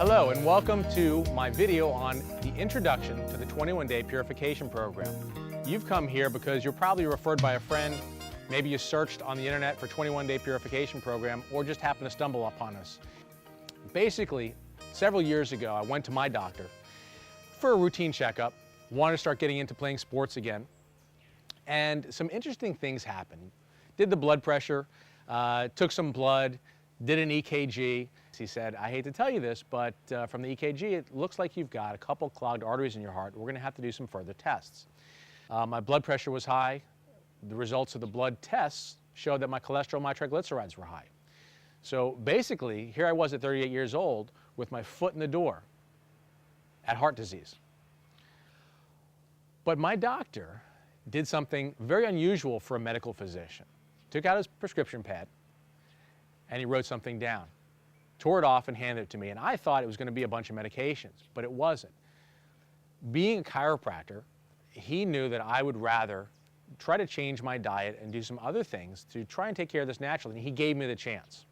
Hello and welcome to my video on the introduction to the 21-day purification program. You've come here because you're probably referred by a friend, maybe you searched on the internet for 21-day purification program or just happened to stumble upon us. Basically, several years ago I went to my doctor for a routine checkup, wanted to start getting into playing sports again, and some interesting things happened. Did the blood pressure, took some blood, did an EKG. He said, I hate to tell you this, but from the EKG, it looks like you've got a couple clogged arteries in your heart. We're going to have to do some further tests. My blood pressure was high. The results of the blood tests showed that my cholesterol, my triglycerides were high. So basically, here I was at 38 years old with my foot in the door at heart disease. But my doctor did something very unusual for a medical physician. Took out his prescription pad and he wrote something down, tore it off and handed it to me. And I thought it was going to be a bunch of medications, but it wasn't. Being a chiropractor, he knew that I would rather try to change my diet and do some other things to try and take care of this naturally, and he gave me the chance.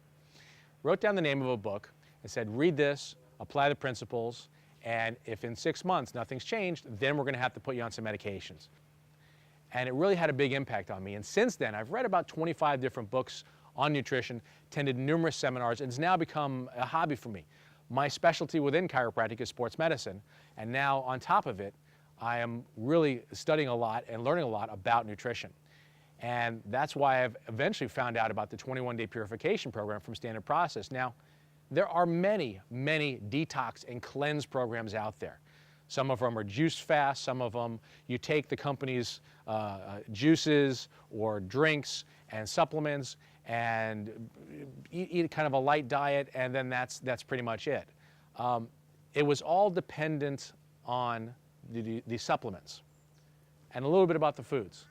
Wrote down the name of a book and said, read this, apply the principles, and if in 6 months nothing's changed, then we're going to have to put you on some medications. And it really had a big impact on me. And since then, I've read about 25 different books on nutrition, attended numerous seminars, and it's now become a hobby for me. My specialty within chiropractic is sports medicine, and now on top of it, I am really studying a lot and learning a lot about nutrition. And that's why I've eventually found out about the 21-day purification program from Standard Process. Now, there are many, many detox and cleanse programs out there. Some of them are juice fast, some of them you take the company's juices or drinks and supplements and eat kind of a light diet, and then that's pretty much it. It was all dependent on the supplements and a little bit about the foods.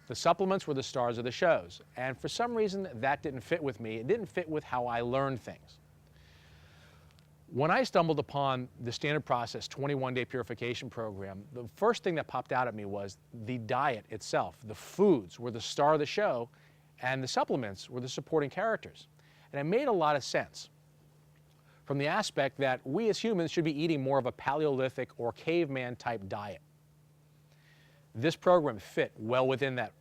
The supplements were the stars of the shows, and for some reason that didn't fit with me. It didn't fit with how I learned things. When I stumbled upon the Standard Process 21-day purification program, the first thing that popped out at me was the diet itself. The foods were the star of the show, and the supplements were the supporting characters. And it made a lot of sense from the aspect that we as humans should be eating more of a Paleolithic or caveman type diet. This program fit well within that.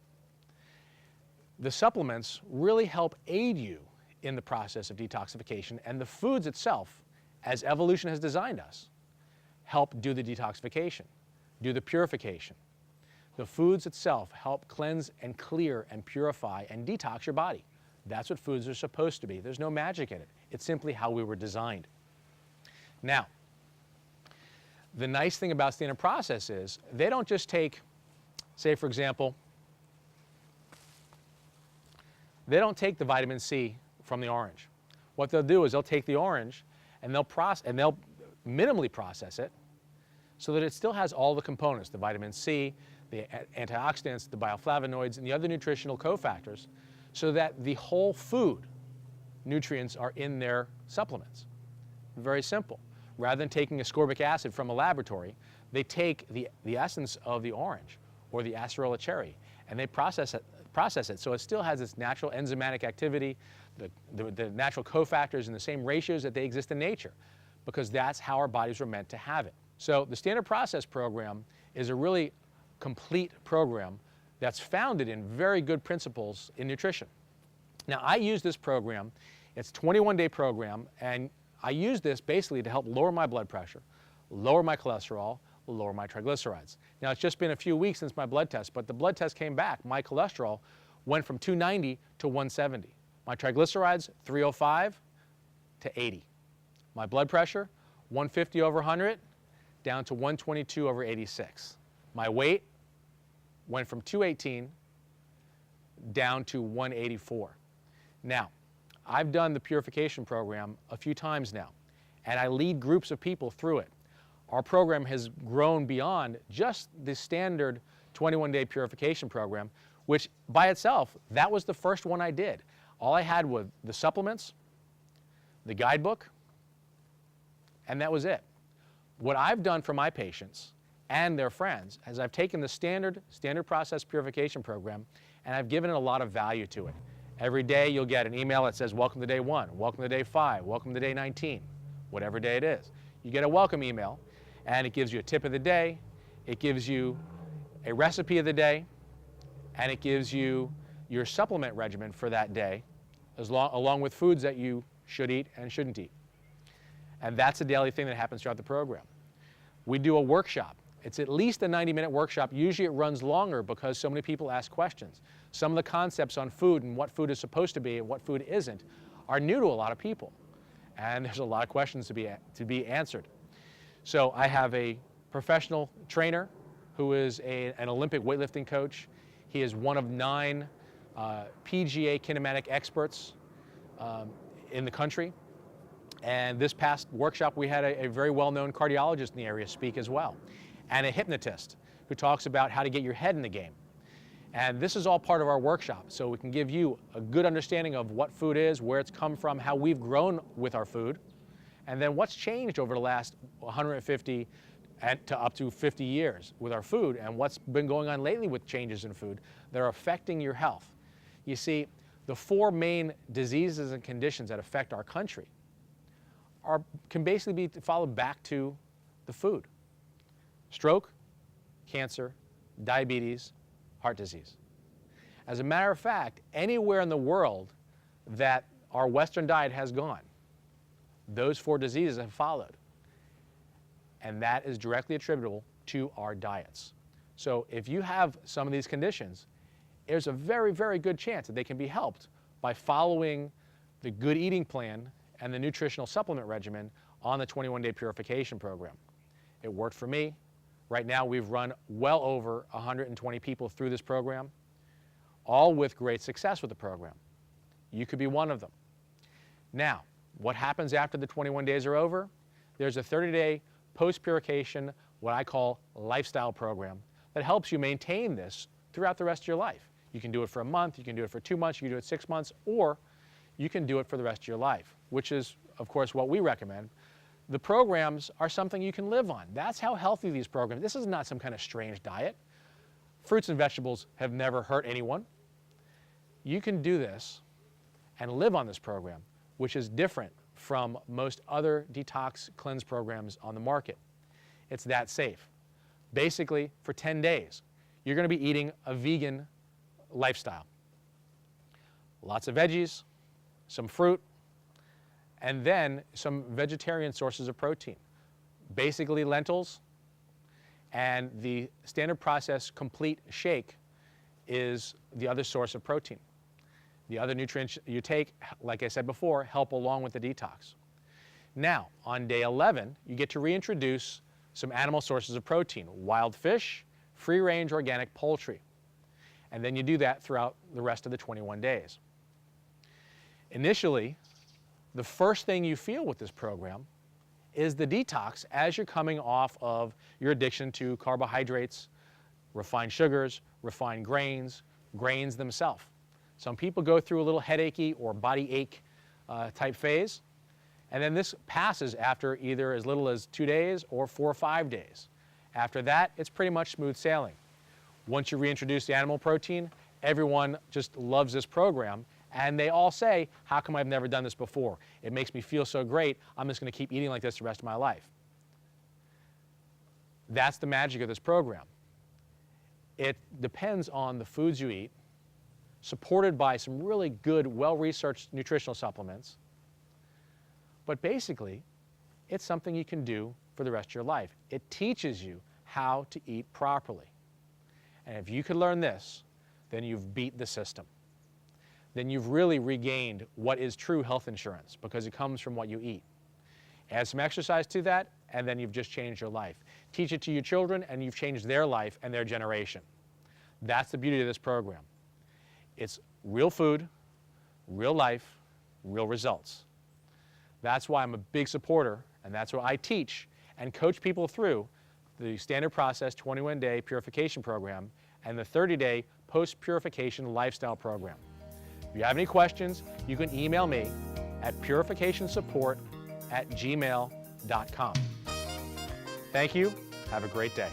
The supplements really help aid you in the process of detoxification, and the foods itself, as evolution has designed us, help do the detoxification, do the purification. The foods itself help cleanse and clear and purify and detox your body. That's what foods are supposed to be. There's no magic in it. It's simply how we were designed. Now, the nice thing about Standard Process is they don't just take, say for example, they don't take the vitamin C from the orange. What they'll do is they'll take the orange and they'll minimally process it so that it still has all the components, the vitamin C, the antioxidants, the bioflavonoids, and the other nutritional cofactors, so that the whole food nutrients are in their supplements. Very simple. Rather than taking ascorbic acid from a laboratory, they take the essence of the orange or the acerola cherry and they process it so it still has its natural enzymatic activity, the natural cofactors in the same ratios that they exist in nature, because that's how our bodies were meant to have it. So the Standard Process program is a really complete program that's founded in very good principles in nutrition. Now, I use this program. It's a 21-day program, and I use this basically to help lower my blood pressure, lower my cholesterol, lower my triglycerides. Now, it's just been a few weeks since my blood test, but the blood test came back. My cholesterol went from 290 to 170. My triglycerides, 305 to 80. My blood pressure, 150 over 100 down to 122 over 86. My weight went from 218 down to 184. Now, I've done the purification program a few times now, and I lead groups of people through it. Our program has grown beyond just the standard 21-day purification program, which by itself, that was the first one I did. All I had was the supplements, the guidebook, and that was it. What I've done for my patients and their friends is I've taken the standard process purification program and I've given it a lot of value to it. Every day you'll get an email that says, welcome to day 1, welcome to day 5, welcome to day 19, whatever day it is. You get a welcome email, and it gives you a tip of the day, it gives you a recipe of the day, and it gives you your supplement regimen for that day, along with foods that you should eat and shouldn't eat. And that's a daily thing that happens throughout the program. We do a workshop. It's at least a 90-minute workshop. Usually it runs longer because so many people ask questions. Some of the concepts on food and what food is supposed to be and what food isn't are new to a lot of people. And there's a lot of questions to be answered. So I have a professional trainer who is an Olympic weightlifting coach. He is one of 9 PGA kinematic experts in the country. And this past workshop, we had a very well-known cardiologist in the area speak as well, and a hypnotist who talks about how to get your head in the game. And this is all part of our workshop, so we can give you a good understanding of what food is, where it's come from, how we've grown with our food, and then what's changed over the last 150 to up to 50 years with our food, and what's been going on lately with changes in food that are affecting your health. You see, the 4 main diseases and conditions that affect our country can basically be followed back to the food: stroke, cancer, diabetes, heart disease. As a matter of fact, anywhere in the world that our Western diet has gone, those 4 diseases have followed. And that is directly attributable to our diets. So if you have some of these conditions, there's a very, very good chance that they can be helped by following the good eating plan and the nutritional supplement regimen on the 21-day purification program. It worked for me. Right now we've run well over 120 people through this program, all with great success with the program. You could be one of them. Now, what happens after the 21 days are over? There's a 30-day post-purification, what I call lifestyle program, that helps you maintain this throughout the rest of your life. You can do it for a month, you can do it for 2 months, you can do it 6 months, or you can do it for the rest of your life, which is, of course, what we recommend. The programs are something you can live on. That's how healthy these programs. This is not some kind of strange diet. Fruits and vegetables have never hurt anyone. You can do this and live on this program, which is different from most other detox cleanse programs on the market. It's that safe. Basically, for 10 days, you're going to be eating a vegan lifestyle. Lots of veggies, some fruit, and then some vegetarian sources of protein. Basically lentils, and the standard process complete shake is the other source of protein. The other nutrients you take, like I said before, help along with the detox. Now, on day 11, you get to reintroduce some animal sources of protein: wild fish, free-range organic poultry. And then you do that throughout the rest of the 21 days. Initially, the first thing you feel with this program is the detox as you're coming off of your addiction to carbohydrates, refined sugars, refined grains, grains themselves. Some people go through a little headachy or body ache type phase, and then this passes after either as little as 2 days or 4 or 5 days. After that, it's pretty much smooth sailing. Once you reintroduce the animal protein, everyone just loves this program, and they all say, how come I've never done this before? It makes me feel so great, I'm just going to keep eating like this the rest of my life. That's the magic of this program. It depends on the foods you eat, supported by some really good, well-researched nutritional supplements. But basically, it's something you can do for the rest of your life. It teaches you how to eat properly. And if you can learn this, then you've beat the system. Then you've really regained what is true health insurance, because it comes from what you eat. Add some exercise to that, and then you've just changed your life. Teach it to your children, and you've changed their life and their generation. That's the beauty of this program. It's real food, real life, real results. That's why I'm a big supporter, and that's what I teach and coach people through the standard process 21-day purification program and the 30-day post-purification lifestyle program. If you have any questions, you can email me at purificationsupport@gmail.com. Thank you. Have a great day.